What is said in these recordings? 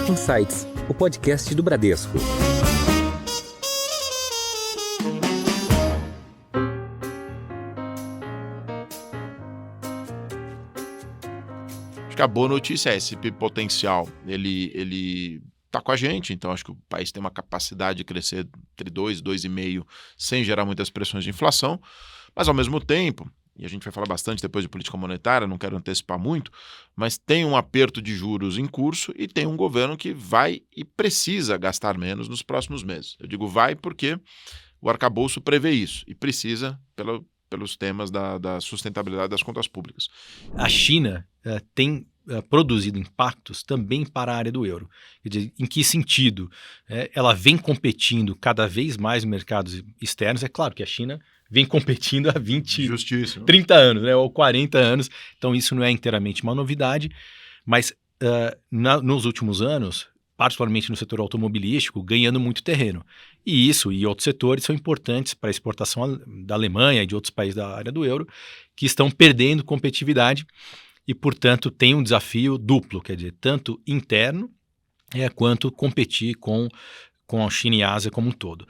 Insights, o podcast do Bradesco. Acho que a boa notícia é esse potencial, ele está com a gente, então acho que o país tem uma capacidade de crescer entre 2 e 2,5 sem gerar muitas pressões de inflação, mas ao mesmo tempo, e a gente vai falar bastante depois de política monetária, não quero antecipar muito, mas tem um aperto de juros em curso e tem um governo que vai e precisa gastar menos nos próximos meses. Eu digo vai porque o arcabouço prevê isso e precisa pelos temas da sustentabilidade das contas públicas. A China tem produzido impactos também para a área do euro. Quer dizer, em que sentido? Ela vem competindo cada vez mais em mercados externos. É claro que a China vem competindo há 20, Justíssimo. 30 anos, né, ou 40 anos. Então isso não é inteiramente uma novidade, mas nos últimos anos, particularmente no setor automobilístico, ganhando muito terreno. E isso e outros setores são importantes para a exportação da Alemanha e de outros países da área do euro, que estão perdendo competitividade e, portanto, tem um desafio duplo, quer dizer, tanto interno quanto competir com a China e a Ásia como um todo.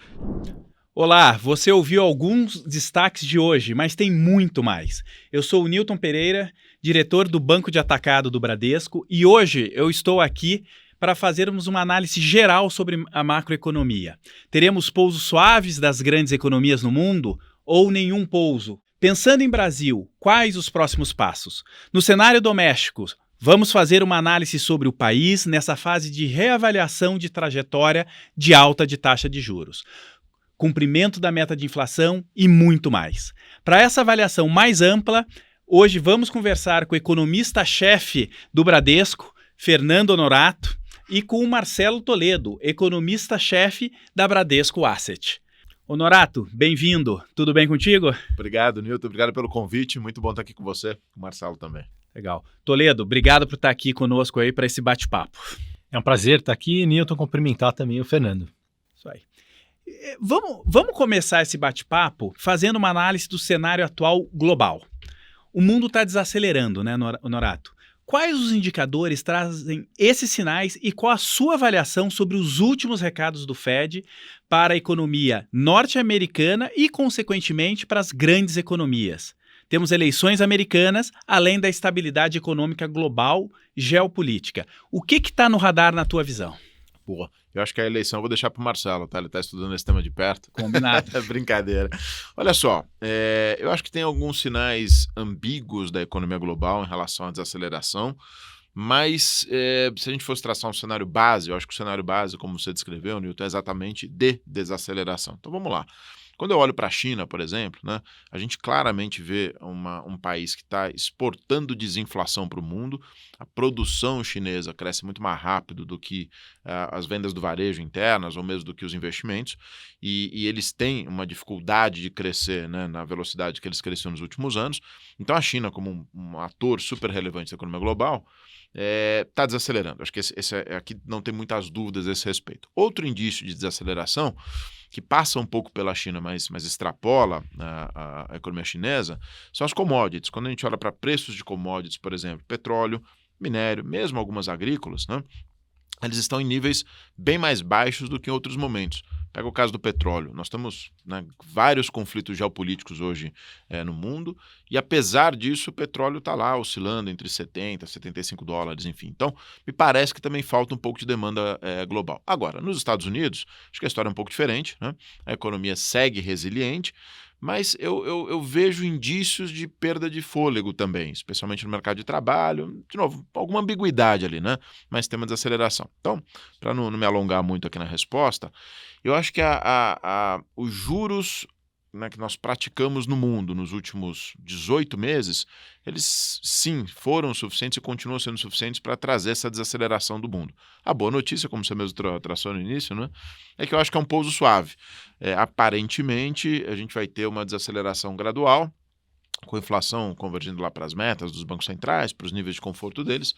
Olá, você ouviu alguns destaques de hoje, mas tem muito mais. Eu sou o Newton Pereira, diretor do Banco de Atacado do Bradesco, e hoje eu estou aqui para fazermos uma análise geral sobre a macroeconomia. Teremos pousos suaves das grandes economias no mundo ou nenhum pouso? Pensando em Brasil, quais os próximos passos? No cenário doméstico, vamos fazer uma análise sobre o país nessa fase de reavaliação de trajetória de alta de taxa de juros, cumprimento da meta de inflação e muito mais. Para essa avaliação mais ampla, hoje vamos conversar com o economista-chefe do Bradesco, Fernando Honorato, e com o Marcelo Toledo, economista-chefe da Bradesco Asset. Honorato, bem-vindo. Tudo bem contigo? Obrigado, Newton. Obrigado pelo convite. Muito bom estar aqui com você, com o Marcelo também. Legal. Toledo, obrigado por estar aqui conosco aí para esse bate-papo. É um prazer estar aqui e, Newton, cumprimentar também o Fernando. Isso aí. Vamos começar esse bate-papo fazendo uma análise do cenário atual global. O mundo está desacelerando, né, Honorato? Quais os indicadores trazem esses sinais e qual a sua avaliação sobre os últimos recados do Fed para a economia norte-americana e, consequentemente, para as grandes economias? Temos eleições americanas, além da estabilidade econômica global e geopolítica. O que está no radar na tua visão? Boa. Eu acho que a eleição eu vou deixar para o Marcelo, tá? Ele está estudando esse tema de perto. Combinado. Brincadeira. Olha só, eu acho que tem alguns sinais ambíguos da economia global em relação à desaceleração, mas se a gente fosse traçar um cenário base, eu acho que o cenário base, como você descreveu, Newton, é exatamente de desaceleração. Então vamos lá. Quando eu olho para a China, por exemplo, né, a gente claramente vê um país que está exportando desinflação para o mundo. A produção chinesa cresce muito mais rápido do que as vendas do varejo internas ou mesmo do que os investimentos. E eles têm uma dificuldade de crescer, né, na velocidade que eles cresceram nos últimos anos. Então a China, como um ator super relevante da economia global, está desacelerando. Acho que aqui não tem muitas dúvidas a esse respeito. Outro indício de desaceleração que passa um pouco pela China, mas extrapola a economia chinesa, são as commodities. Quando a gente olha para preços de commodities, por exemplo, petróleo, minério, mesmo algumas agrícolas, né, eles estão em níveis bem mais baixos do que em outros momentos. Pega o caso do petróleo. Nós temos, né, vários conflitos geopolíticos hoje no mundo e, apesar disso, o petróleo está lá oscilando entre 70 e 75 dólares, enfim. Então, me parece que também falta um pouco de demanda global. Agora, nos Estados Unidos, acho que a história é um pouco diferente, né? A economia segue resiliente, mas eu vejo indícios de perda de fôlego também, especialmente no mercado de trabalho. De novo, alguma ambiguidade ali, né? Mas tem uma desaceleração. Então, para não me alongar muito aqui na resposta, eu acho que os juros, né, que nós praticamos no mundo nos últimos 18 meses, eles sim foram suficientes e continuam sendo suficientes para trazer essa desaceleração do mundo. A boa notícia, como você mesmo traçou no início, né, é que eu acho que é um pouso suave. Aparentemente, a gente vai ter uma desaceleração gradual, com a inflação convergindo lá para as metas dos bancos centrais, para os níveis de conforto deles,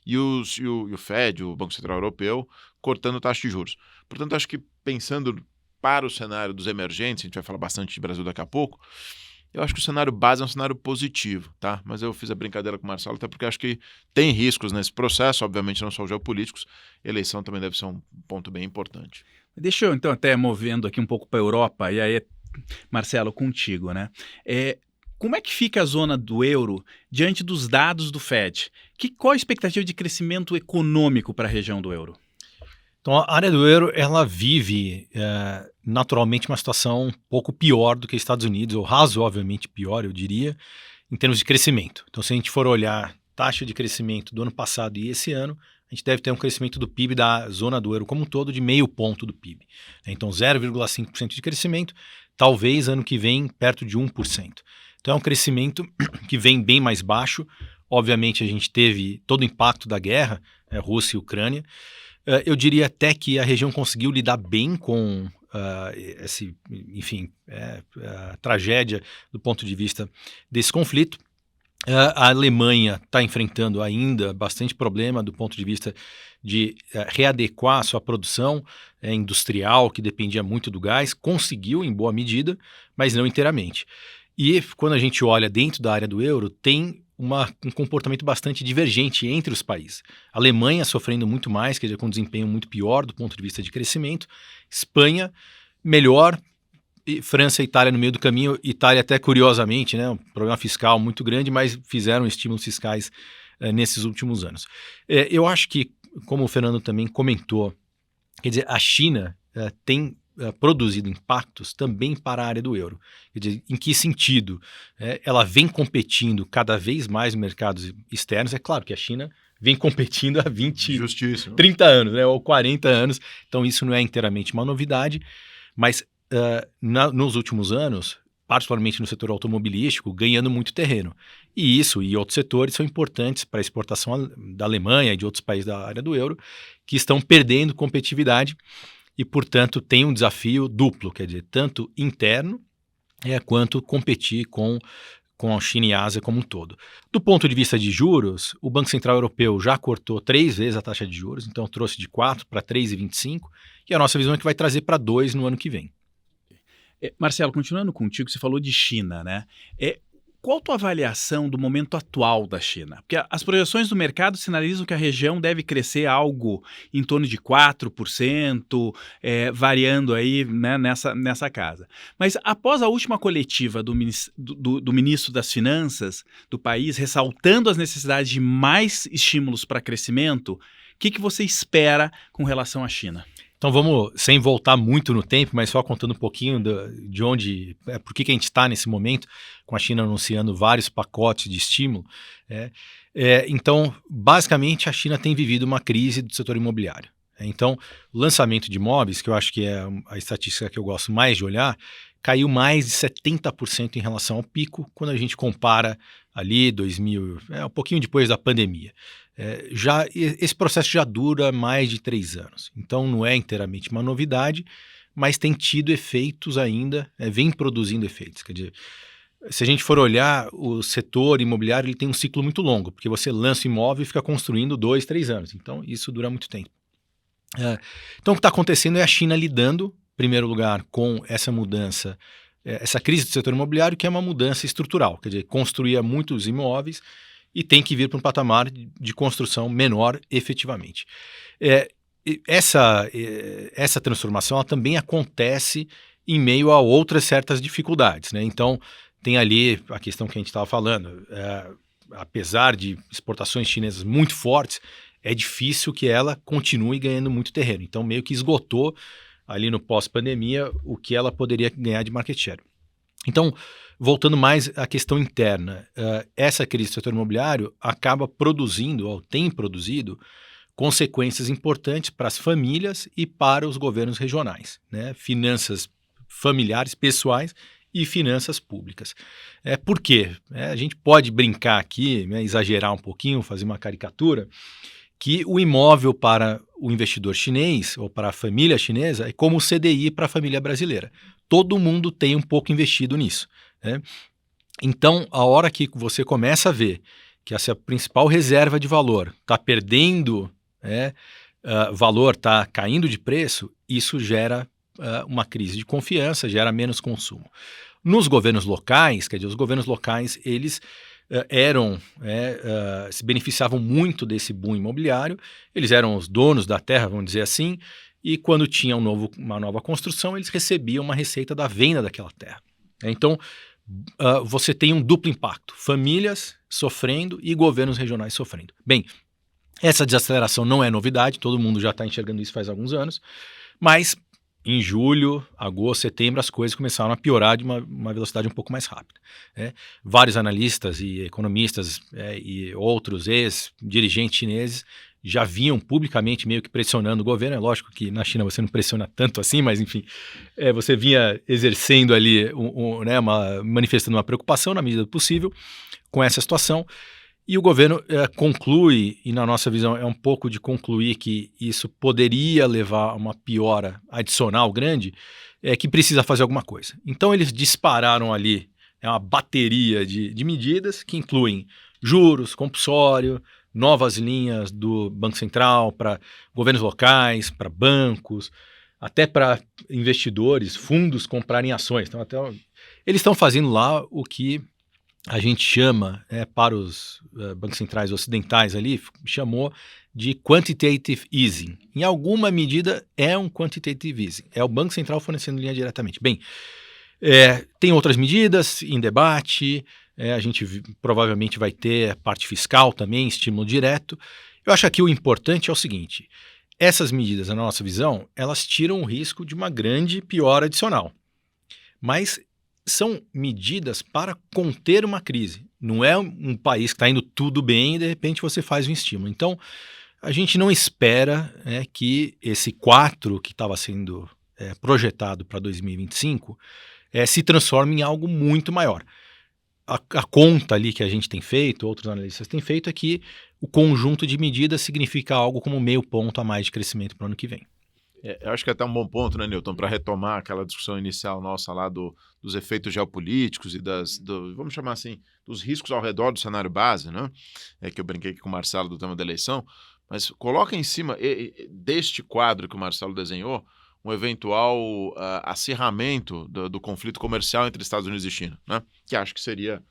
e o Fed, o Banco Central Europeu, cortando taxa de juros. Portanto, acho que pensando para o cenário dos emergentes, a gente vai falar bastante de Brasil daqui a pouco, Eu acho que o cenário base é um cenário positivo, tá? Mas eu fiz a brincadeira com o Marcelo, até porque acho que tem riscos nesse processo, obviamente não só geopolíticos, eleição também deve ser um ponto bem importante. Deixa eu, então, até movendo aqui um pouco para a Europa, e aí, Marcelo, contigo, né? Como é que fica a zona do euro diante dos dados do Fed? Qual a expectativa de crescimento econômico para a região do euro? Então, a área do euro, ela vive naturalmente uma situação um pouco pior do que os Estados Unidos, ou razoavelmente pior, eu diria, em termos de crescimento. Então, se a gente for olhar taxa de crescimento do ano passado e esse ano, a gente deve ter um crescimento do PIB da zona do euro como um todo de 0,5 ponto do PIB. Então, 0,5% de crescimento, talvez ano que vem perto de 1%. Então, é um crescimento que vem bem mais baixo. Obviamente, a gente teve todo o impacto da guerra, Rússia e Ucrânia. Eu diria até que a região conseguiu lidar bem com a tragédia do ponto de vista desse conflito. A Alemanha está enfrentando ainda bastante problema do ponto de vista de readequar a sua produção industrial, que dependia muito do gás. Conseguiu em boa medida, mas não inteiramente. E quando a gente olha dentro da área do euro, tem um comportamento bastante divergente entre os países. A Alemanha sofrendo muito mais, quer dizer, com um desempenho muito pior do ponto de vista de crescimento. Espanha, melhor. E França e Itália no meio do caminho. Itália até curiosamente, né, um problema fiscal muito grande, mas fizeram estímulos fiscais nesses últimos anos. Eu acho que, como o Fernando também comentou, quer dizer, a China tem produzido impactos também para a área do euro. Quer dizer, em que sentido? Ela vem competindo cada vez mais nos mercados externos. É claro que a China vem competindo há 30 anos, né, ou 40 anos, então isso não é inteiramente uma novidade, mas nos últimos anos, particularmente no setor automobilístico, ganhando muito terreno. E isso e outros setores são importantes para a exportação da Alemanha e de outros países da área do euro, que estão perdendo competitividade e, portanto, tem um desafio duplo, quer dizer, tanto interno quanto competir com a China e a Ásia como um todo. Do ponto de vista de juros, o Banco Central Europeu já cortou 3 vezes a taxa de juros, então trouxe de 4 para 3,25, e a nossa visão é que vai trazer para 2 no ano que vem. Marcelo, continuando contigo, você falou de China, né? Qual a tua avaliação do momento atual da China? Porque as projeções do mercado sinalizam que a região deve crescer algo em torno de 4%, variando aí, né, nessa casa. Mas após a última coletiva do ministro das Finanças do país, ressaltando as necessidades de mais estímulos para crescimento, o que você espera com relação à China? Então vamos, sem voltar muito no tempo, mas só contando um pouquinho de onde, por que a gente está nesse momento, com a China anunciando vários pacotes de estímulo. Então, basicamente, a China tem vivido uma crise do setor imobiliário. Então, o lançamento de imóveis, que eu acho que é a estatística que eu gosto mais de olhar, caiu mais de 70% em relação ao pico, quando a gente compara ali 2000, um pouquinho depois da pandemia. Esse processo já dura mais de 3 anos, então não é inteiramente uma novidade, mas tem tido efeitos ainda, vem produzindo efeitos. Quer dizer, se a gente for olhar, o setor imobiliário ele tem um ciclo muito longo, porque você lança o imóvel e fica construindo 2, 3 anos, então isso dura muito tempo. Então o que está acontecendo é a China lidando, em primeiro lugar, com essa mudança, essa crise do setor imobiliário, que é uma mudança estrutural, quer dizer, construía muitos imóveis e tem que vir para um patamar de construção menor efetivamente. Essa transformação ela também acontece em meio a outras certas dificuldades, né? Então, tem ali a questão que a gente estava falando, apesar de exportações chinesas muito fortes, é difícil que ela continue ganhando muito terreno. Então, meio que esgotou ali no pós-pandemia o que ela poderia ganhar de market share. Então, voltando mais à questão interna, essa crise do setor imobiliário acaba produzindo, ou tem produzido, consequências importantes para as famílias e para os governos regionais, né? Finanças familiares, pessoais e finanças públicas. Por quê? A gente pode brincar aqui, né, exagerar um pouquinho, fazer uma caricatura, que o imóvel para o investidor chinês ou para a família chinesa é como o CDI para a família brasileira. Todo mundo tem um pouco investido nisso, né? Então, a hora que você começa a ver que essa principal reserva de valor está perdendo valor, está caindo de preço, isso gera uma crise de confiança, gera menos consumo. Nos governos locais, quer dizer, os governos locais, eles se beneficiavam muito desse boom imobiliário, eles eram os donos da terra, vamos dizer assim, e quando tinha uma nova construção, eles recebiam uma receita da venda daquela terra. Então, você tem um duplo impacto, famílias sofrendo e governos regionais sofrendo. Bem, essa desaceleração não é novidade, todo mundo já está enxergando isso faz alguns anos, mas em julho, agosto, setembro, as coisas começaram a piorar de uma velocidade um pouco mais rápida. Vários analistas e economistas e outros ex-dirigentes chineses já vinham publicamente meio que pressionando o governo. É lógico que na China você não pressiona tanto assim, mas enfim, você vinha exercendo ali, manifestando uma preocupação na medida do possível com essa situação. E o governo conclui, e na nossa visão é um pouco de concluir que isso poderia levar a uma piora adicional grande, que precisa fazer alguma coisa. Então eles dispararam ali uma bateria de medidas que incluem juros, compulsório, novas linhas do Banco Central para governos locais, para bancos, até para investidores, fundos comprarem ações. Então, eles estão fazendo lá o que a gente chama, para os bancos centrais ocidentais ali, chamou de quantitative easing. Em alguma medida é um quantitative easing. É o Banco Central fornecendo linha diretamente. Bem, tem outras medidas em debate, a gente provavelmente vai ter parte fiscal também, estímulo direto. Eu acho que o importante é o seguinte, essas medidas, na nossa visão, elas tiram o risco de uma grande piora adicional. Mas são medidas para conter uma crise. Não é um país que está indo tudo bem e de repente você faz um estímulo. Então, a gente não espera que esse 4 que estava sendo projetado para 2025 se transforme em algo muito maior. A conta ali que a gente tem feito, outros analistas têm feito, é que o conjunto de medidas significa algo como meio ponto a mais de crescimento para o ano que vem. Eu acho que é até um bom ponto, né, Newton, para retomar aquela discussão inicial nossa lá dos efeitos geopolíticos e vamos chamar assim, dos riscos ao redor do cenário base, né? Que eu brinquei aqui com o Marcelo do tema da eleição, mas coloca em cima deste quadro que o Marcelo desenhou um eventual acirramento do conflito comercial entre Estados Unidos e China, né? Que acho que seria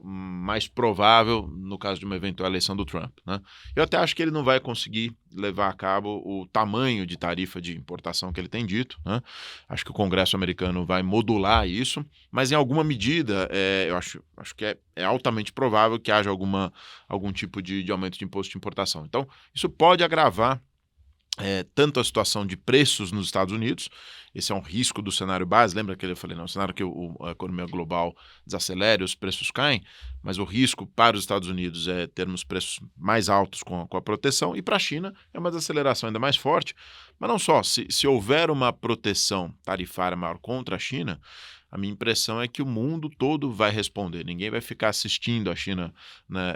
mais provável no caso de uma eventual eleição do Trump, né? Eu até acho que ele não vai conseguir levar a cabo o tamanho de tarifa de importação que ele tem dito, né? Acho que o Congresso americano vai modular isso, mas em alguma medida eu acho que é altamente provável que haja algum tipo de aumento de imposto de importação. Então, isso pode agravar tanto a situação de preços nos Estados Unidos, esse é um risco do cenário base, lembra que eu falei, não, o cenário que a economia global desacelera e os preços caem, mas o risco para os Estados Unidos é termos preços mais altos com a proteção, e para a China é uma desaceleração ainda mais forte, mas não só, se houver uma proteção tarifária maior contra a China, a minha impressão é que o mundo todo vai responder. Ninguém vai ficar assistindo a China, né,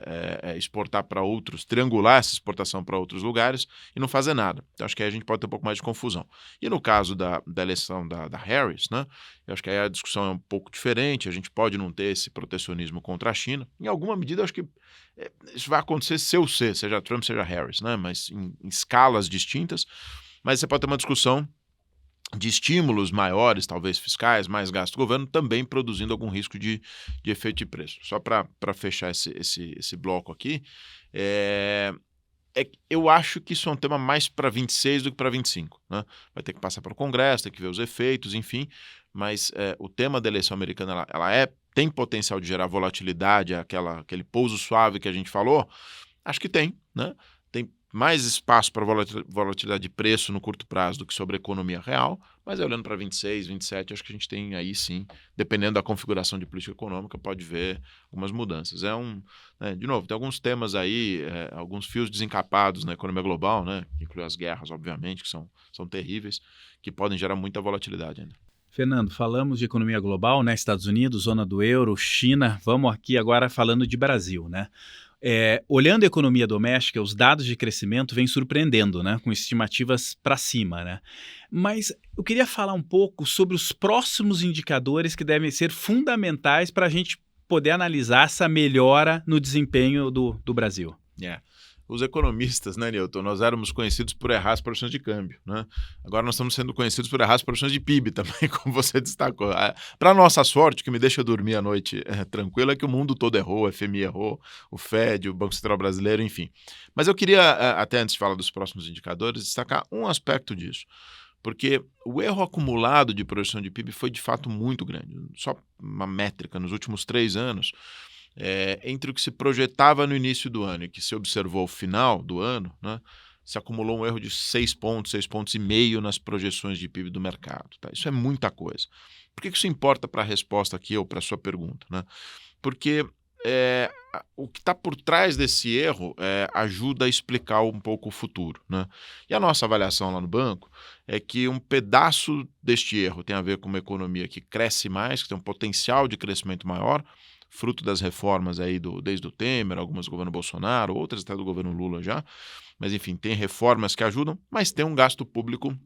exportar para outros, triangular essa exportação para outros lugares e não fazer nada. Então, acho que aí a gente pode ter um pouco mais de confusão. E no caso da eleição da Harris, né, eu acho que aí a discussão é um pouco diferente. A gente pode não ter esse protecionismo contra a China. Em alguma medida, eu acho que isso vai acontecer seja Trump, seja Harris, né, mas em escalas distintas. Mas você pode ter uma discussão de estímulos maiores, talvez fiscais, mais gasto do governo, também produzindo algum risco de efeito de preço. Só para fechar esse bloco aqui, eu acho que isso é um tema mais para 26 do que para 25. Né? Vai ter que passar para o Congresso, tem que ver os efeitos, enfim, mas o tema da eleição americana tem potencial de gerar volatilidade, aquele pouso suave que a gente falou? Acho que tem, né? Tem mais espaço para volatilidade de preço no curto prazo do que sobre a economia real, mas olhando para 26, 27, acho que a gente tem aí sim, dependendo da configuração de política econômica, pode ver algumas mudanças. De novo, tem alguns temas aí, alguns fios desencapados na economia global, né, que inclui as guerras, obviamente, que são terríveis, que podem gerar muita volatilidade ainda. Fernando, falamos de economia global, né, Estados Unidos, zona do euro, China, vamos aqui agora falando de Brasil, né? Olhando a economia doméstica, os dados de crescimento vêm surpreendendo, né? Com estimativas para cima, né? Mas eu queria falar um pouco sobre os próximos indicadores que devem ser fundamentais para a gente poder analisar essa melhora no desempenho do Brasil. os economistas, né, Newton, nós éramos conhecidos por errar as projeções de câmbio, né? Agora nós estamos sendo conhecidos por errar as projeções de PIB também, como você destacou. Para nossa sorte, o que me deixa dormir à noite tranquilo é que o mundo todo errou, o FMI errou, o Fed, o Banco Central Brasileiro, enfim. Mas eu queria, até antes de falar dos próximos indicadores, destacar um aspecto disso. Porque o erro acumulado de projeção de PIB foi de fato muito grande. Só uma métrica, nos últimos 3 anos, entre o que se projetava no início do ano e que se observou ao final do ano, né, se acumulou um erro de 6 pontos, 6,5 pontos nas projeções de PIB do mercado. Tá? Isso é muita coisa. Por que isso importa para a resposta aqui ou para a sua pergunta? Né? Porque o que está por trás desse erro ajuda a explicar um pouco o futuro. Né? E a nossa avaliação lá no banco é que um pedaço deste erro tem a ver com uma economia que cresce mais, que tem um potencial de crescimento maior, fruto das reformas aí desde o Temer, algumas do governo Bolsonaro, outras até do governo Lula já, mas enfim, tem reformas que ajudam, mas tem um gasto público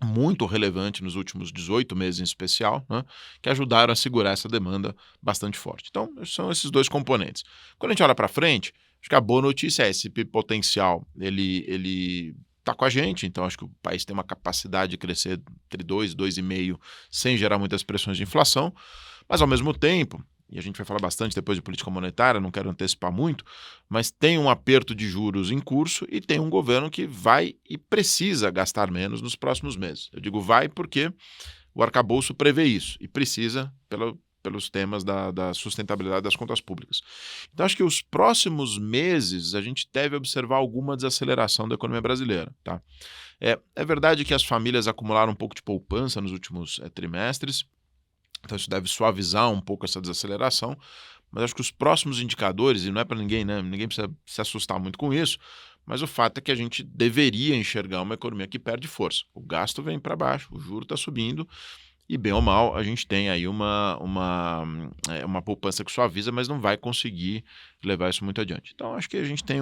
muito relevante nos últimos 18 meses em especial, né, que ajudaram a segurar essa demanda bastante forte. Então, são esses 2 componentes. Quando a gente olha para frente, acho que a boa notícia é esse PIB potencial, ele está com a gente, então acho que o país tem uma capacidade de crescer entre 2 e 2,5 sem gerar muitas pressões de inflação, mas ao mesmo tempo, e a gente vai falar bastante depois de política monetária, não quero antecipar muito, mas tem um aperto de juros em curso e tem um governo que vai e precisa gastar menos nos próximos meses. Eu digo vai porque o arcabouço prevê isso e precisa pelos temas da sustentabilidade das contas públicas. Então acho que os próximos meses a gente deve observar alguma desaceleração da economia brasileira. Tá? É verdade que as famílias acumularam um pouco de poupança nos últimos trimestres, então isso deve suavizar um pouco essa desaceleração, mas acho que os próximos indicadores, e não é para ninguém, né? Ninguém precisa se assustar muito com isso, mas o fato é que a gente deveria enxergar uma economia que perde força. O gasto vem para baixo, o juro está subindo, e bem ou mal a gente tem aí uma poupança que suaviza, mas não vai conseguir levar isso muito adiante. Então acho que a gente tem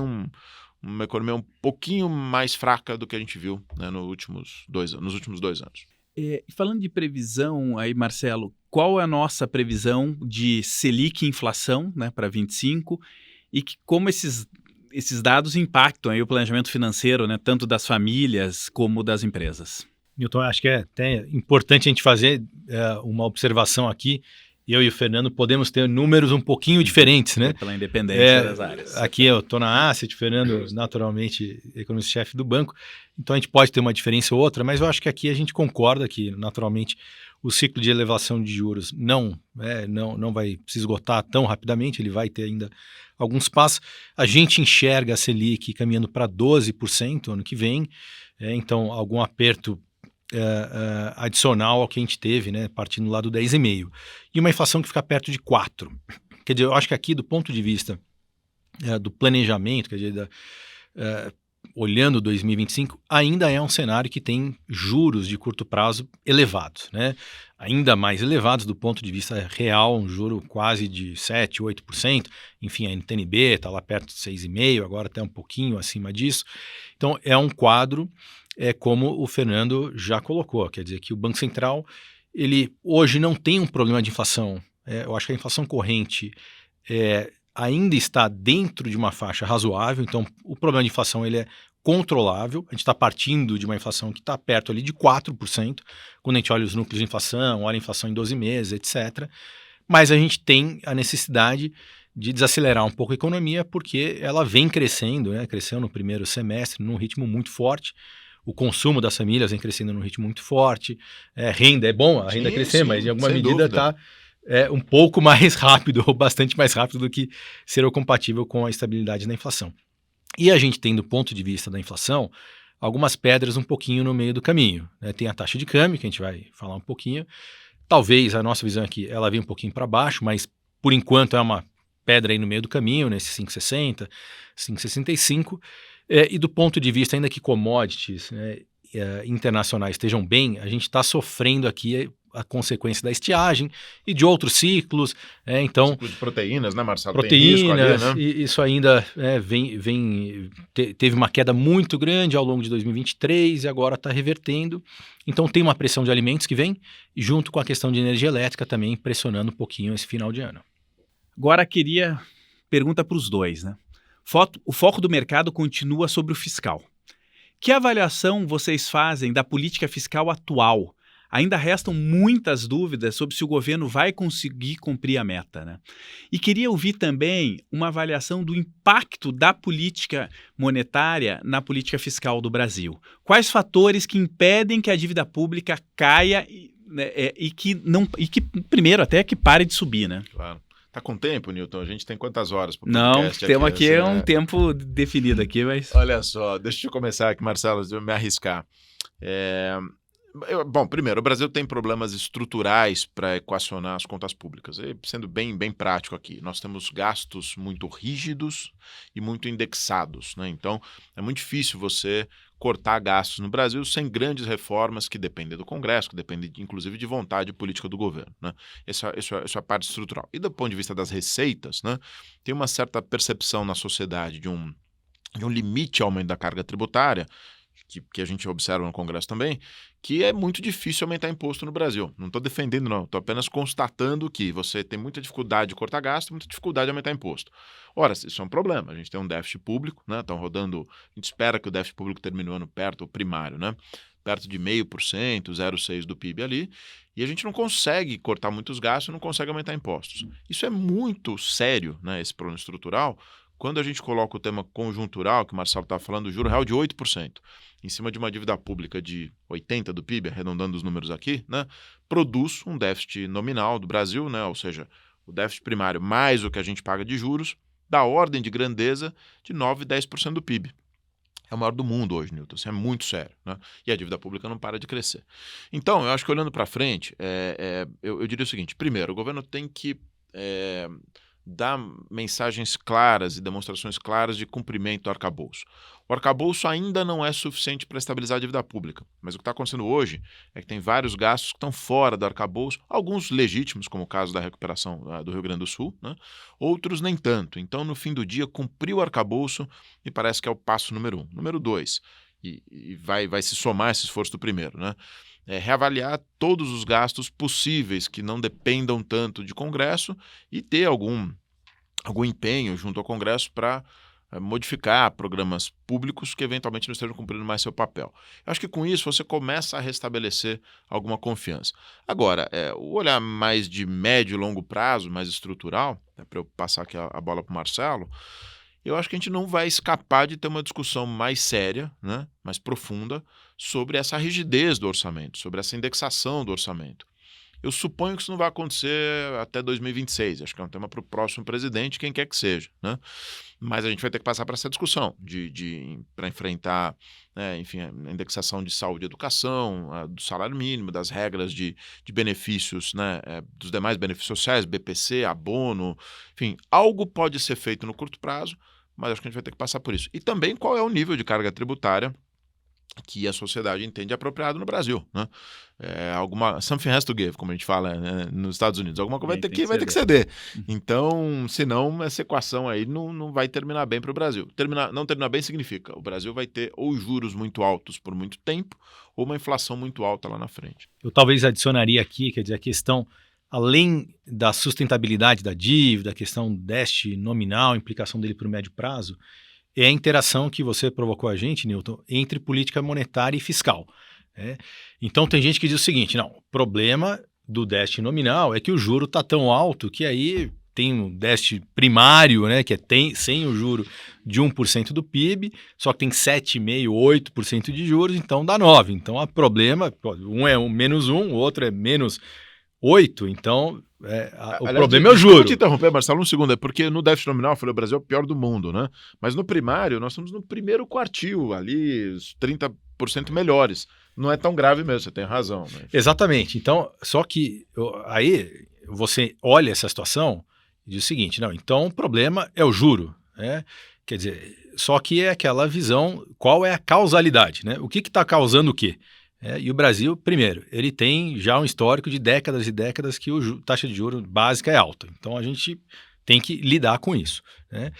uma economia um pouquinho mais fraca do que a gente viu, né, nos últimos 2 anos. E falando de previsão aí, Marcelo, qual é a nossa previsão de Selic e inflação, né, para 25 e como esses dados impactam aí o planejamento financeiro, né, tanto das famílias como das empresas? Newton, acho que é até importante a gente fazer uma observação aqui. Eu e o Fernando podemos ter números um pouquinho diferentes, né? Pela independência das áreas. Aqui eu estou na Asset, Fernando, naturalmente, economista-chefe do banco. Então a gente pode ter uma diferença ou outra, mas eu acho que aqui a gente concorda que, naturalmente, o ciclo de elevação de juros não vai se esgotar tão rapidamente, ele vai ter ainda alguns passos. A gente enxerga a Selic caminhando para 12% ano que vem, então algum aperto adicional ao que a gente teve, né, partindo lá do 10,5%. E uma inflação que fica perto de 4%. Quer dizer, eu acho que aqui, do ponto de vista do planejamento, quer dizer, olhando 2025, ainda é um cenário que tem juros de curto prazo elevados, né? Ainda mais elevados do ponto de vista real, um juro quase de 7%, 8%. Enfim, a NTNB está lá perto de 6,5%, agora até um pouquinho acima disso. Então, é um quadro como o Fernando já colocou, quer dizer que o Banco Central, ele hoje não tem um problema de inflação. Eu acho que a inflação corrente ainda está dentro de uma faixa razoável, então o problema de inflação ele é controlável. A gente está partindo de uma inflação que está perto ali de 4%, quando a gente olha os núcleos de inflação, olha a inflação em 12 meses, etc. Mas a gente tem a necessidade de desacelerar um pouco a economia, porque ela vem crescendo, né? Cresceu no primeiro semestre num ritmo muito forte. O consumo das famílias vem crescendo num ritmo muito forte. Renda é bom, a renda crescer, mas em alguma medida está um pouco mais rápido, ou bastante mais rápido do que ser compatível com a estabilidade da inflação. E a gente tem, do ponto de vista da inflação, algumas pedras um pouquinho no meio do caminho, né? Tem a taxa de câmbio, que a gente vai falar um pouquinho. Talvez a nossa visão aqui, ela venha um pouquinho para baixo, mas por enquanto é uma pedra aí no meio do caminho, nesse 5,60, 5,65. E do ponto de vista, ainda que commodities, né, internacionais estejam bem, a gente está sofrendo aqui a consequência da estiagem e de outros ciclos. Então, ciclo de proteínas, né, Marcelo? Proteínas, tem risco ali, né? E isso ainda teve uma queda muito grande ao longo de 2023 e agora está revertendo. Então tem uma pressão de alimentos que vem, junto com a questão de energia elétrica também pressionando um pouquinho esse final de ano. Agora queria pergunta para os dois, né? o foco do mercado continua sobre o fiscal. Que avaliação vocês fazem da política fiscal atual? Ainda restam muitas dúvidas sobre se o governo vai conseguir cumprir a meta, né? E queria ouvir também uma avaliação do impacto da política monetária na política fiscal do Brasil. Quais fatores que impedem que a dívida pública caia e que primeiro até que pare de subir, né? Claro. Tá com tempo, Newton? A gente tem quantas horas para Não, temos aqui um tempo definido aqui, mas... Olha só, deixa eu começar aqui, Marcelo, eu me arriscar. Bom, primeiro, o Brasil tem problemas estruturais para equacionar as contas públicas. E, sendo bem prático aqui, nós temos gastos muito rígidos e muito indexados, né? Então, é muito difícil você cortar gastos no Brasil sem grandes reformas que dependem do Congresso, que dependem, inclusive, de vontade política do governo, né? Isso é a parte estrutural. E do ponto de vista das receitas, né, tem uma certa percepção na sociedade de um limite ao aumento da carga tributária, que a gente observa no Congresso também, que é muito difícil aumentar imposto no Brasil. Não estou defendendo, não. Estou apenas constatando que você tem muita dificuldade de cortar gasto, muita dificuldade de aumentar imposto. Ora, isso é um problema. A gente tem um déficit público, né? Estão rodando... A gente espera que o déficit público termine o ano perto, o primário, né? Perto de 0,5%, 0,6% do PIB ali, e a gente não consegue cortar muitos gastos, não consegue aumentar impostos. Isso é muito sério, né, esse problema estrutural, quando a gente coloca o tema conjuntural, que o Marcelo estava falando, o juro real de 8%, em cima de uma dívida pública de 80% do PIB, arredondando os números aqui, né, produz um déficit nominal do Brasil, né, ou seja, o déficit primário mais o que a gente paga de juros, da ordem de grandeza de 9%, 10% do PIB. É o maior do mundo hoje, Newton. Isso é muito sério, né? E a dívida pública não para de crescer. Então, eu acho que olhando para frente, eu diria o seguinte: primeiro, o governo tem que dar mensagens claras e demonstrações claras de cumprimento do arcabouço. O arcabouço ainda não é suficiente para estabilizar a dívida pública, mas o que está acontecendo hoje é que tem vários gastos que estão fora do arcabouço, alguns legítimos, como o caso da recuperação do Rio Grande do Sul, né? Outros nem tanto. Então, no fim do dia, cumprir o arcabouço me parece que é o passo número 1. Número 2, e vai se somar esse esforço do primeiro, né? Reavaliar todos os gastos possíveis que não dependam tanto de Congresso e ter algum empenho junto ao Congresso para modificar programas públicos que eventualmente não estejam cumprindo mais seu papel. Eu acho que com isso você começa a restabelecer alguma confiança. Agora, o olhar mais de médio e longo prazo, mais estrutural, para eu passar aqui a bola para o Marcelo, eu acho que a gente não vai escapar de ter uma discussão mais séria, né, mais profunda, sobre essa rigidez do orçamento, sobre essa indexação do orçamento. Eu suponho que isso não vai acontecer até 2026, acho que é um tema para o próximo presidente, quem quer que seja, né? Mas a gente vai ter que passar para essa discussão para enfrentar, enfim, a indexação de saúde e educação, do salário mínimo, das regras de benefícios, né, dos demais benefícios sociais, BPC, abono, enfim, algo pode ser feito no curto prazo, mas acho que a gente vai ter que passar por isso. E também qual é o nível de carga tributária que a sociedade entende apropriado no Brasil, né? Something has to give, como a gente fala, né, nos Estados Unidos. Alguma coisa vai ter que ceder. Então, senão, essa equação aí não vai terminar bem para o Brasil. Não terminar bem significa o Brasil vai ter ou juros muito altos por muito tempo ou uma inflação muito alta lá na frente. Eu talvez adicionaria aqui, quer dizer, a questão, além da sustentabilidade da dívida, a questão do déficit nominal, a implicação dele para o médio prazo, é a interação que você provocou a gente, Newton, entre política monetária e fiscal. Então tem gente que diz o seguinte: não, o problema do déficit nominal é que o juro está tão alto que aí tem um déficit primário, né, que sem o juro de 1% do PIB, só que tem 7,5%, 8% de juros, então dá 9%. Então o problema, um é menos 1, o outro é menos 8%, então o problema é o juro. Vou te interromper, Marcelo, um segundo, é porque no déficit nominal, eu falei, o Brasil é o pior do mundo, né? Mas no primário, nós estamos no primeiro quartil, ali, os 30% melhores. Não é tão grave mesmo, você tem razão. Né? Exatamente. Então, só que aí você olha essa situação e diz o seguinte: não, então o problema é o juro, né? Quer dizer, só que é aquela visão, qual é a causalidade, né? O que está causando o quê? E o Brasil, primeiro, ele tem já um histórico de décadas e décadas que a taxa de juros básica é alta. Então, a gente tem que lidar com isso, né?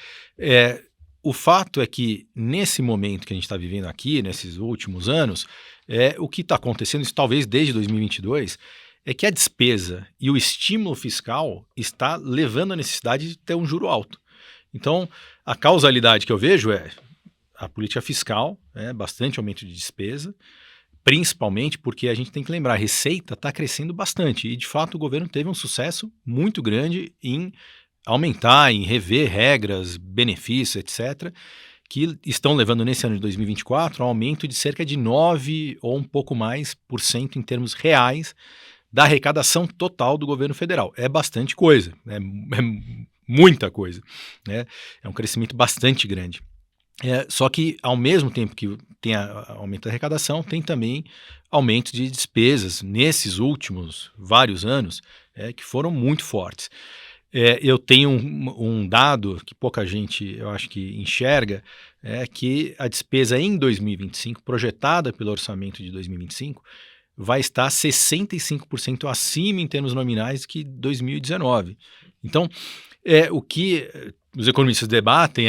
O fato é que, nesse momento que a gente está vivendo aqui, nesses últimos anos, o que está acontecendo, isso talvez desde 2022, é que a despesa e o estímulo fiscal está levando a necessidade de ter um juro alto. Então, a causalidade que eu vejo é a política fiscal, bastante aumento de despesa, principalmente porque a gente tem que lembrar, a receita está crescendo bastante e, de fato, o governo teve um sucesso muito grande em aumentar, em rever regras, benefícios, etc., que estão levando nesse ano de 2024 a um aumento de cerca de 9% ou um pouco mais por cento em termos reais da arrecadação total do governo federal. É bastante coisa, é muita coisa, né? É um crescimento bastante grande. Só que, ao mesmo tempo que tem aumento da arrecadação, tem também aumento de despesas nesses últimos vários anos que foram muito fortes. Eu tenho um dado que pouca gente, eu acho que enxerga, que a despesa em 2025, projetada pelo orçamento de 2025, vai estar 65% acima em termos nominais que 2019. Então, o que os economistas debatem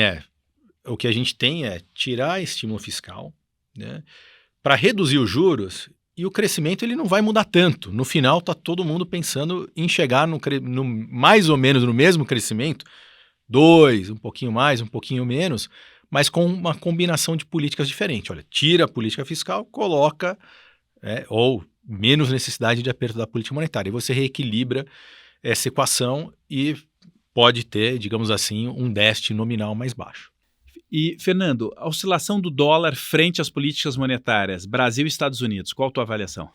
o que a gente tem é tirar estímulo fiscal, né, para reduzir os juros, e o crescimento ele não vai mudar tanto. No final, está todo mundo pensando em chegar no mais ou menos no mesmo crescimento, 2, um pouquinho mais, um pouquinho menos, mas com uma combinação de políticas diferentes. Olha, tira a política fiscal, coloca, ou menos necessidade de aperto da política monetária. E você reequilibra essa equação e pode ter, digamos assim, um déficit nominal mais baixo. E, Fernando, a oscilação do dólar frente às políticas monetárias, Brasil e Estados Unidos, qual a tua avaliação?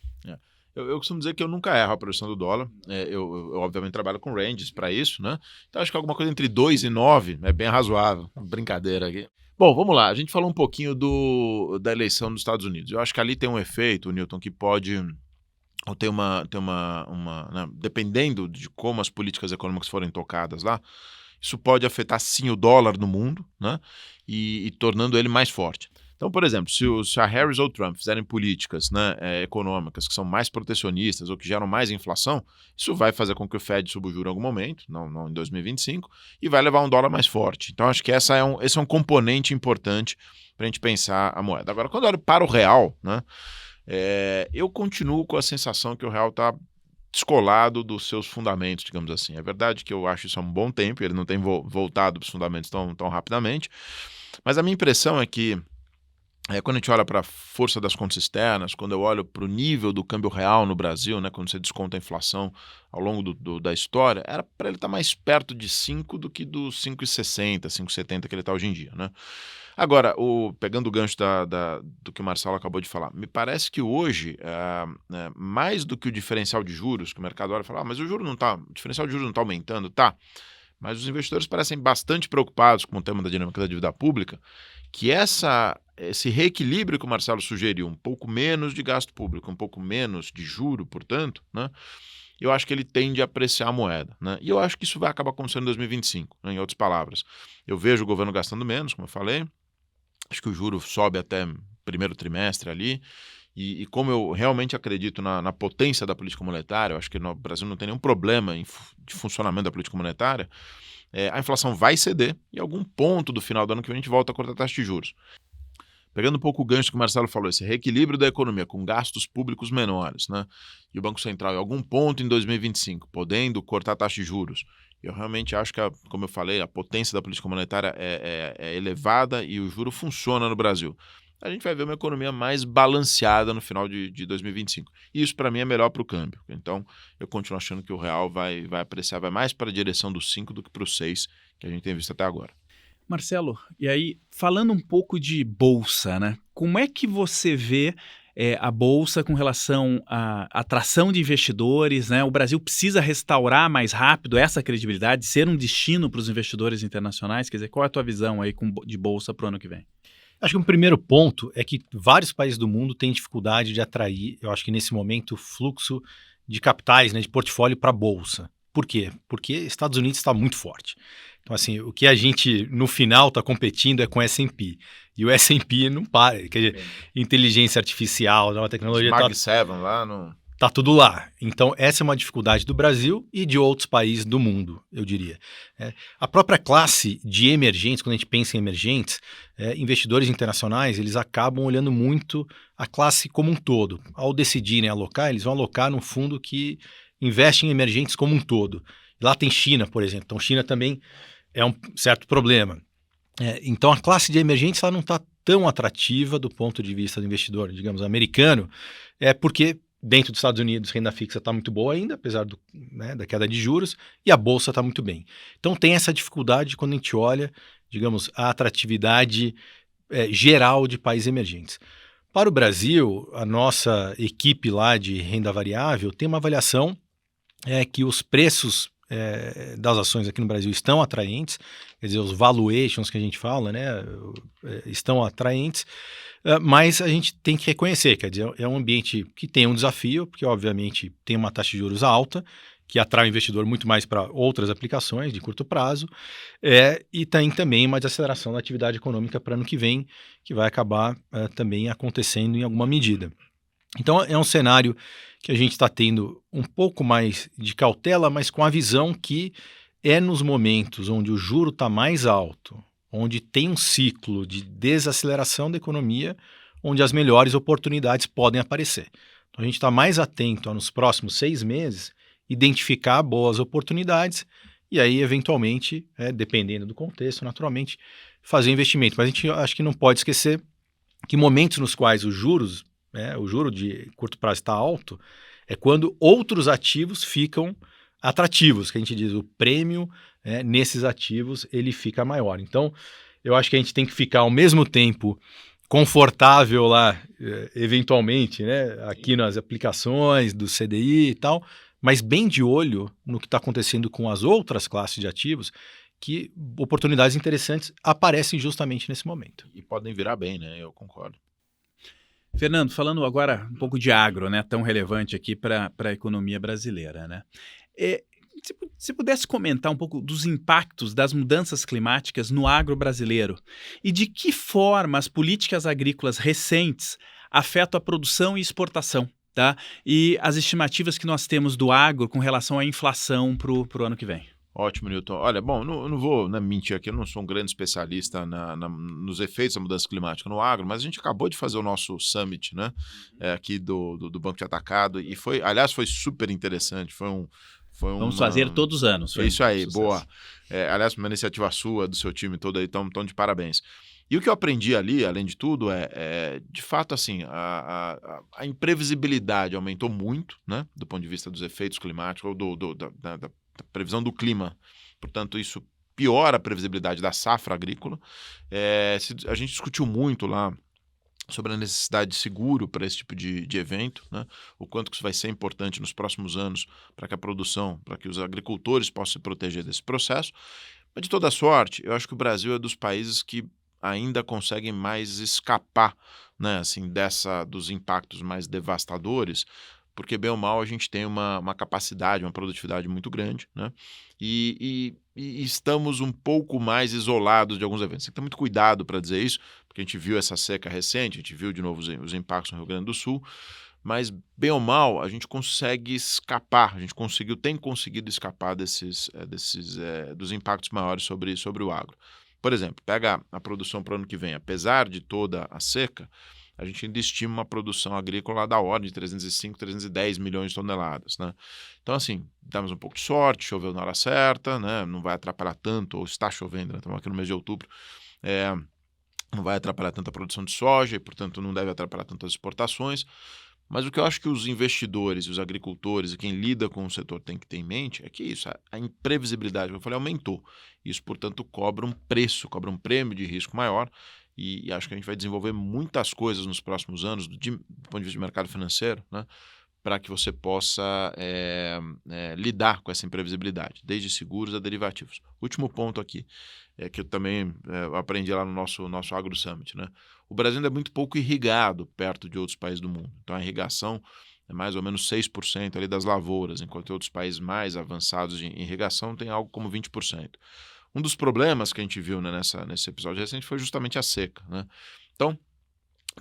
Eu costumo dizer que eu nunca erro a projeção do dólar. Eu obviamente trabalho com ranges para isso, né? Então acho que alguma coisa entre 2 e 9 é bem razoável. Brincadeira aqui. Bom, vamos lá. A gente falou um pouquinho da eleição dos Estados Unidos. Eu acho que ali tem um efeito, Newton, que pode ou ter uma né? Dependendo de como as políticas econômicas forem tocadas lá, isso pode afetar sim o dólar no mundo, né? E tornando ele mais forte. Então, por exemplo, se a Harris ou o Trump fizerem políticas, né, econômicas que são mais protecionistas ou que geram mais inflação, isso vai fazer com que o Fed suba o juro em algum momento, não em 2025, e vai levar um dólar mais forte. Então, acho que esse é um componente importante para a gente pensar a moeda. Agora, quando eu olho para o real, né, eu continuo com a sensação que o real está descolado dos seus fundamentos, digamos assim. É verdade que eu acho isso há um bom tempo, ele não tem voltado para os fundamentos tão rapidamente, mas a minha impressão é que quando a gente olha para a força das contas externas, quando eu olho para o nível do câmbio real no Brasil, né, quando você desconta a inflação ao longo da história, era para ele estar mais perto de 5 do que dos 5,60, 5,70 que ele está hoje em dia, né? Agora, pegando o gancho do que o Marcelo acabou de falar, me parece que hoje, mais do que o diferencial de juros, que o mercado olha e fala, mas o diferencial de juros não está aumentando, tá? Mas os investidores parecem bastante preocupados com o tema da dinâmica da dívida pública, que esse reequilíbrio que o Marcelo sugeriu, um pouco menos de gasto público, um pouco menos de juro, portanto, né, eu acho que ele tende a apreciar a moeda, né? E eu acho que isso vai acabar acontecendo em 2025, né, em outras palavras. Eu vejo o governo gastando menos, como eu falei, acho que o juro sobe até primeiro trimestre ali, e como eu realmente acredito na potência da política monetária, eu acho que no Brasil não tem nenhum problema de funcionamento da política monetária, a inflação vai ceder e em algum ponto do final do ano que vem a gente volta a cortar a taxa de juros. Pegando um pouco o gancho que o Marcelo falou, esse reequilíbrio da economia com gastos públicos menores, né? E o Banco Central em algum ponto em 2025 podendo cortar a taxa de juros, eu realmente acho que, como eu falei, a potência da política monetária é elevada e o juro funciona no Brasil. A gente vai ver uma economia mais balanceada no final de 2025. E isso, para mim, é melhor para o câmbio. Então, eu continuo achando que o real vai apreciar, vai mais para a direção dos 5 do que para os 6 que a gente tem visto até agora. Marcelo, e aí, falando um pouco de bolsa, né? Como é que você vê a bolsa com relação à atração de investidores, né? O Brasil precisa restaurar mais rápido essa credibilidade, ser um destino para os investidores internacionais? Quer dizer, qual é a tua visão aí de bolsa para o ano que vem? Acho que um primeiro ponto é que vários países do mundo têm dificuldade de atrair, eu acho que nesse momento, o fluxo de capitais, né, de portfólio para a Bolsa. Por quê? Porque Estados Unidos está muito forte. Então, assim, o que a gente, no final, está competindo é com o S&P. E o S&P não para. Quer dizer, inteligência artificial, nova tecnologia... Mag 7 lá no... Tá tudo lá. Então, essa é uma dificuldade do Brasil e de outros países do mundo, eu diria. A própria classe de emergentes, quando a gente pensa em emergentes, investidores internacionais, eles acabam olhando muito a classe como um todo. Ao decidirem alocar, eles vão alocar num fundo que investe em emergentes como um todo. Lá tem China, por exemplo. Então, China também é um certo problema. Então, a classe de emergentes ela não está tão atrativa do ponto de vista do investidor, digamos, americano, porque dentro dos Estados Unidos renda fixa está muito boa ainda, apesar da queda de juros, e a bolsa está muito bem. Então, tem essa dificuldade quando a gente olha, digamos, a atratividade geral de países emergentes. Para o Brasil, a nossa equipe lá de renda variável tem uma avaliação que os preços das ações aqui no Brasil estão atraentes, quer dizer, os valuations que a gente fala, né, estão atraentes, mas a gente tem que reconhecer, quer dizer, é um ambiente que tem um desafio, porque obviamente tem uma taxa de juros alta, que atrai o investidor muito mais para outras aplicações de curto prazo, e tem também uma desaceleração da atividade econômica para ano que vem, que vai acabar também acontecendo em alguma medida. Então é um cenário que a gente está tendo um pouco mais de cautela, mas com a visão que é nos momentos onde o juro está mais alto, onde tem um ciclo de desaceleração da economia, onde as melhores oportunidades podem aparecer. Então a gente está mais atento nos próximos 6 meses, identificar boas oportunidades e aí, eventualmente, dependendo do contexto, naturalmente, fazer investimento. Mas a gente acho que não pode esquecer que momentos nos quais o juro de curto prazo está alto, é quando outros ativos ficam atrativos, que a gente diz, o prêmio nesses ativos ele fica maior. Então, eu acho que a gente tem que ficar ao mesmo tempo confortável lá, eventualmente, aqui nas aplicações do CDI e tal, mas bem de olho no que está acontecendo com as outras classes de ativos, que oportunidades interessantes aparecem justamente nesse momento. E podem virar bem, né? Eu concordo. Fernando, falando agora um pouco de agro, né, tão relevante aqui para a economia brasileira, né? Se pudesse comentar um pouco dos impactos das mudanças climáticas no agro brasileiro e de que forma as políticas agrícolas recentes afetam a produção e exportação, tá? E as estimativas que nós temos do agro com relação à inflação para o ano que vem. Ótimo, Newton. Olha, bom, eu não vou mentir aqui, eu não sou um grande especialista nos efeitos da mudança climática no agro, mas a gente acabou de fazer o nosso summit, né, aqui do Banco de Atacado, e foi super interessante, Vamos fazer todos os anos. É isso aí, boa. Aliás, uma iniciativa sua, do seu time todo aí, tão de parabéns. E o que eu aprendi ali, além de tudo, de fato, assim, a imprevisibilidade aumentou muito, né, do ponto de vista dos efeitos climáticos, ou da previsão do clima. Portanto, isso piora a previsibilidade da safra agrícola. A gente discutiu muito lá sobre a necessidade de seguro para esse tipo de evento, né? O quanto que isso vai ser importante nos próximos anos para que os agricultores possam se proteger desse processo. Mas, de toda sorte, eu acho que o Brasil é dos países que ainda conseguem mais escapar, né, assim, dos impactos mais devastadores, porque, bem ou mal, a gente tem uma capacidade, uma produtividade muito grande, né? E estamos um pouco mais isolados de alguns eventos. Tem que ter muito cuidado para dizer isso, porque a gente viu essa seca recente, a gente viu de novo os impactos no Rio Grande do Sul, mas, bem ou mal, a gente consegue escapar, tem conseguido escapar dos impactos maiores sobre o agro. Por exemplo, pega a produção para o ano que vem, apesar de toda a seca, a gente ainda estima uma produção agrícola da ordem de 305, 310 milhões de toneladas, né? Então, assim, damos um pouco de sorte, choveu na hora certa, né? Não vai atrapalhar tanto, ou está chovendo, né? Estamos aqui no mês de outubro, não vai atrapalhar tanto a produção de soja e, portanto, não deve atrapalhar tanto as exportações. Mas o que eu acho que os investidores, os agricultores e quem lida com o setor tem que ter em mente é que isso, a imprevisibilidade, como eu falei, aumentou. Isso, portanto, cobra um prêmio de risco maior. E acho que a gente vai desenvolver muitas coisas nos próximos anos, do ponto de vista de mercado financeiro, né, para que você possa lidar com essa imprevisibilidade, desde seguros a derivativos. Último ponto aqui, que eu também aprendi lá no nosso Agro Summit, né? O Brasil ainda é muito pouco irrigado perto de outros países do mundo. Então, a irrigação é mais ou menos 6% ali das lavouras, enquanto outros países mais avançados em irrigação têm algo como 20%. Um dos problemas que a gente viu, né, nesse episódio recente foi justamente a seca, né? Então,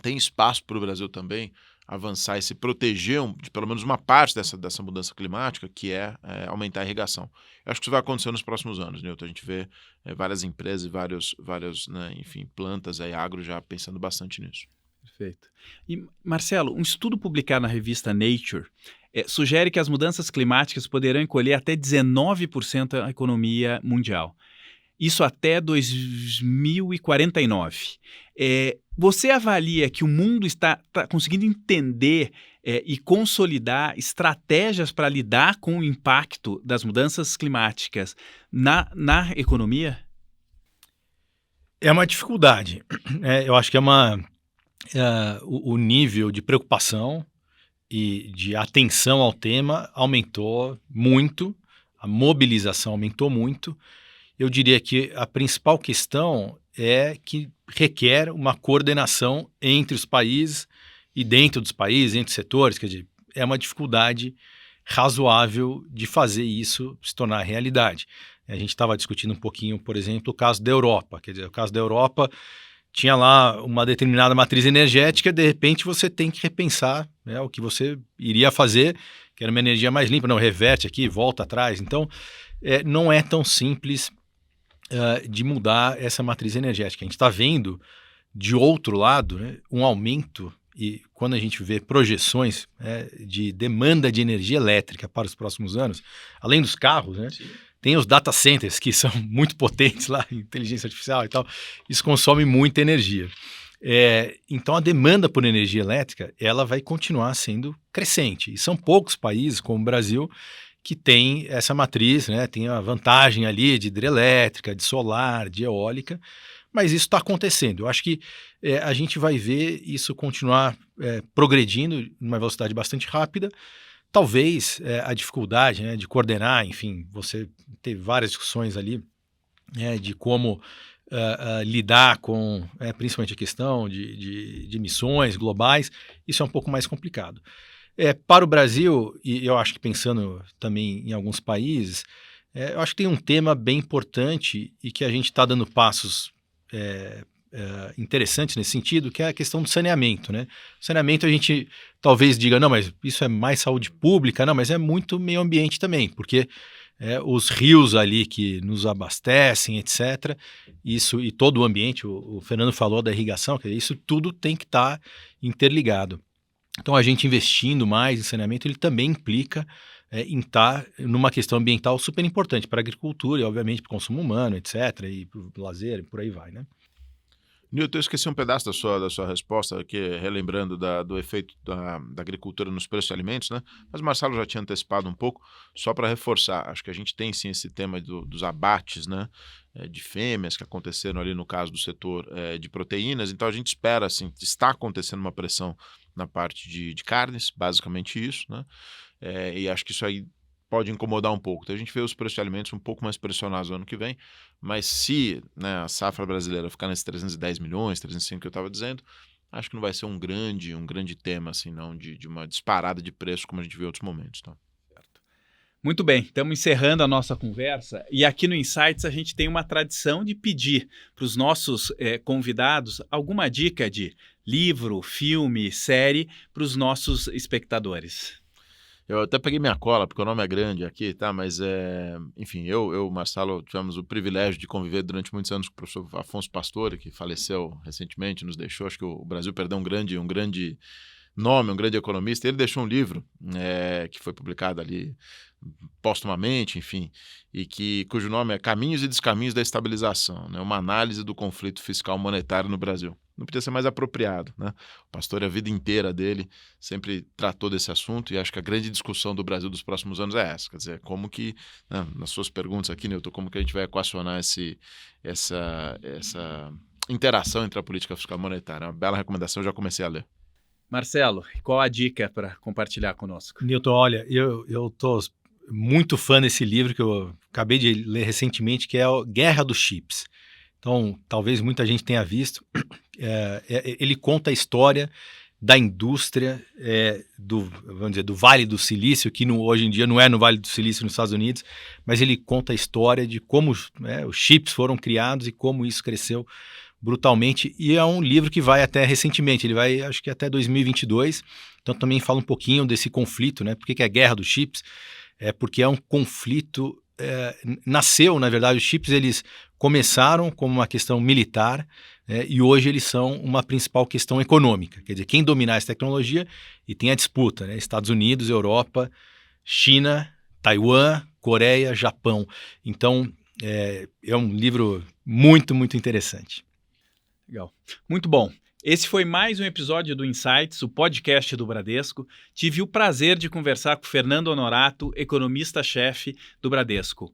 tem espaço para o Brasil também avançar e se proteger de pelo menos uma parte dessa mudança climática, que é aumentar a irrigação. Eu acho que isso vai acontecer nos próximos anos, Newton. A gente vê várias empresas e várias, né, enfim, plantas aí, agro já pensando bastante nisso. Perfeito. E, Marcelo, um estudo publicado na revista Nature sugere que as mudanças climáticas poderão encolher até 19% a economia mundial. isso até 2049. Você avalia que o mundo está conseguindo entender e consolidar estratégias para lidar com o impacto das mudanças climáticas na economia? É uma dificuldade. Eu acho que o nível de preocupação e de atenção ao tema aumentou muito, a mobilização aumentou muito. Eu diria que a principal questão é que requer uma coordenação entre os países e dentro dos países, entre os setores. Quer dizer, é uma dificuldade razoável de fazer isso se tornar realidade. A gente estava discutindo um pouquinho, por exemplo, o caso da Europa. Quer dizer, o caso da Europa tinha lá uma determinada matriz energética, de repente você tem que repensar, né, o que você iria fazer, que era uma energia mais limpa, não, reverte aqui, volta atrás. Então, não é tão simples de mudar essa matriz energética. A gente está vendo, de outro lado, né, um aumento, e quando a gente vê projeções de demanda de energia elétrica para os próximos anos, além dos carros, né, tem os data centers, que são muito potentes lá, inteligência artificial e tal, isso consome muita energia. Então a demanda por energia elétrica, ela vai continuar sendo crescente, e são poucos países, como o Brasil, que tem essa matriz, né, tem a vantagem ali de hidrelétrica, de solar, de eólica, mas isso está acontecendo. Eu acho que a gente vai ver isso continuar progredindo numa velocidade bastante rápida. Talvez a dificuldade, né, de coordenar, enfim, você teve várias discussões ali de como lidar com principalmente a questão de emissões globais, isso é um pouco mais complicado. Para o Brasil, e eu acho que pensando também em alguns países, eu acho que tem um tema bem importante e que a gente está dando passos interessantes nesse sentido, que é a questão do saneamento, né? O saneamento a gente talvez diga, não, mas isso é mais saúde pública, não, mas é muito meio ambiente também, porque os rios ali que nos abastecem, etc., isso e todo o ambiente, o Fernando falou da irrigação, que isso tudo tem que estar interligado. Então a gente investindo mais em saneamento, ele também implica em estar numa questão ambiental super importante para a agricultura e, obviamente, para o consumo humano, etc., e para o lazer, e por aí vai, né? Nilton, eu esqueci um pedaço da sua resposta, aqui, relembrando do efeito da agricultura nos preços de alimentos, né? Mas o Marcelo já tinha antecipado um pouco, só para reforçar. Acho que a gente tem sim esse tema dos abates, né, de fêmeas que aconteceram ali no caso do setor de proteínas. Então a gente espera, assim, está acontecendo uma pressão na parte de carnes, basicamente isso, né? E acho que isso aí pode incomodar um pouco. Então a gente vê os preços de alimentos um pouco mais pressionados no ano que vem, mas se, né, a safra brasileira ficar nesses 310 milhões, 305 que eu estava dizendo, acho que não vai ser um grande tema, assim, não, de uma disparada de preço como a gente vê em outros momentos. Tá? Muito bem, estamos encerrando a nossa conversa e aqui no Insights a gente tem uma tradição de pedir para os nossos convidados alguma dica de livro, filme, série para os nossos espectadores. Eu até peguei minha cola, porque o nome é grande aqui, tá? Mas, enfim, eu e o Marcelo tivemos o privilégio de conviver durante muitos anos com o professor Afonso Pastore, que faleceu recentemente, nos deixou. Acho que o Brasil perdeu um grande nome, um grande economista. Ele deixou um livro que foi publicado ali póstumamente, enfim, e cujo nome é Caminhos e Descaminhos da Estabilização, né? Uma análise do conflito fiscal monetário no Brasil. Não podia ser mais apropriado, né? O Pastore, a vida inteira dele, sempre tratou desse assunto, e acho que a grande discussão do Brasil dos próximos anos é essa, quer dizer, como que, né, nas suas perguntas aqui, Nilton, como que a gente vai equacionar essa interação entre a política fiscal e monetária. É uma bela recomendação, eu já comecei a ler. Marcelo, qual a dica para compartilhar conosco? Nilton, olha, eu tô muito fã desse livro que eu acabei de ler recentemente, que é o Guerra dos Chips. Então, talvez muita gente tenha visto. Ele conta a história da indústria vamos dizer, do Vale do Silício, que hoje em dia não é no Vale do Silício nos Estados Unidos, mas ele conta a história de como os chips foram criados e como isso cresceu brutalmente. E é um livro que vai até recentemente, ele vai, acho que até 2022, então também fala um pouquinho desse conflito, né? Por que é a Guerra dos Chips? Porque é um conflito, nasceu, na verdade, os chips eles começaram como uma questão militar, e hoje eles são uma principal questão econômica. Quer dizer, quem dominar essa tecnologia, e tem a disputa, né? Estados Unidos, Europa, China, Taiwan, Coreia, Japão. Então, É um livro muito, muito interessante. Legal. Muito bom. Esse foi mais um episódio do Insights, o podcast do Bradesco. Tive o prazer de conversar com o Fernando Honorato, economista-chefe do Bradesco.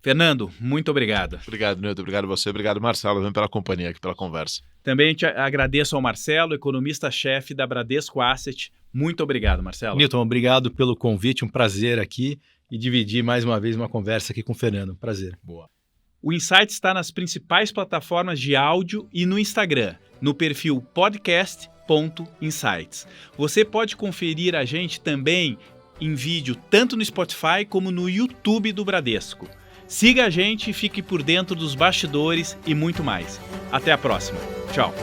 Fernando, muito obrigado. Obrigado, Nilton. Obrigado a você. Obrigado, Marcelo, também pela companhia aqui, pela conversa. Também te agradeço ao Marcelo, economista-chefe da Bradesco Asset. Muito obrigado, Marcelo. Newton, obrigado pelo convite, um prazer aqui e dividir mais uma vez uma conversa aqui com o Fernando. Prazer. Boa. O Insights está nas principais plataformas de áudio e no Instagram, no perfil podcast.insights. Você pode conferir a gente também em vídeo, tanto no Spotify como no YouTube do Bradesco. Siga a gente e fique por dentro dos bastidores e muito mais. Até a próxima. Tchau.